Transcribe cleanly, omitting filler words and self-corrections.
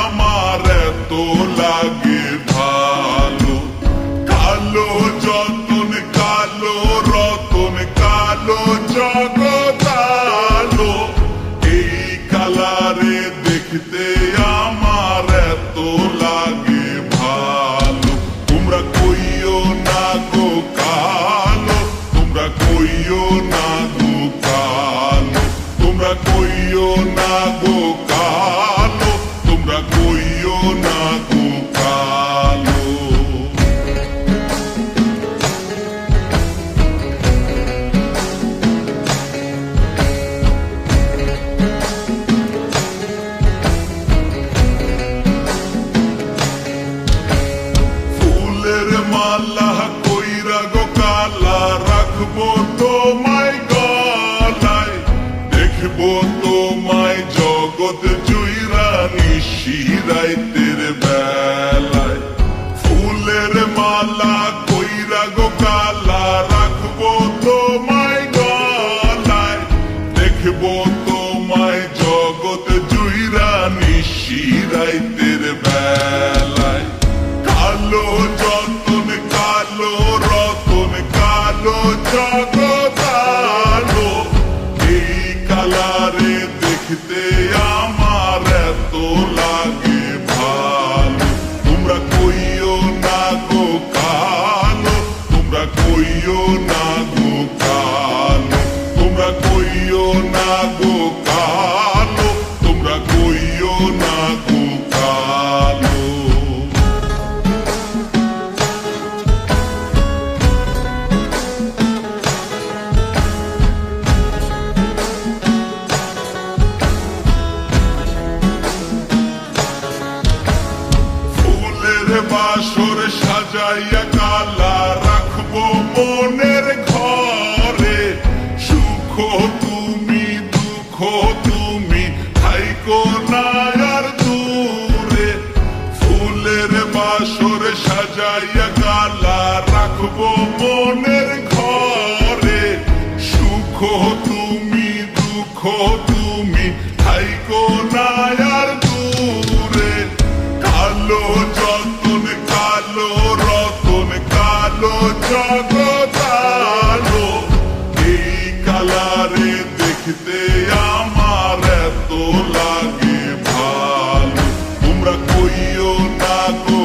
আমার এত লাগে ভালো। কালো যতন কালো রতন কালো জগৎ আলো, এই কালারে দেখতে আমার এত লাগে ভালো। তোমরা কইও না গো কালো, তোমরা কইও না গো কালো, তোমরা কইও না গো কালো, তোমরা কইও না গো কালো। ফুলের মালা কইরা গো কালা রাখবো তোমায় গলায়, দেখবো তোমায় জগৎ জুইরা নিশি রাইতের বেলায়। ফুলের মালা কইরা গো কালা রাখবো তোমায় গলায়, দেখবো তোমায় জগৎ জুইরা নিশি রাইতের বেলায়। কালো যতন কালো রতন কালো জগৎ আলো, এই কালারে দেখতে আমার এত লাগে ভালো। তোমরা কইও না গো কালো, তোমরা কইও না গো কালো, তোমরা কইও না গো কালো, তোমরা কইও না গো কালো। বাসর সাজাইয়া কালা রাখবো মনের ঘরে, সুখ তুমি দুঃখ তুমি থাইকো না আর দূরে। ফুলের বাসর সাজাইয়া কালা রাখবো মনের ঘরে, সুখ তুমি দুঃখ তুমি থাইকো না আর দূরে। কালো যতন কালো রতন কালো জগৎ আলো, এই কালারে দেখতে আমার এত লাগে ভালো। তোমরা কইও না গো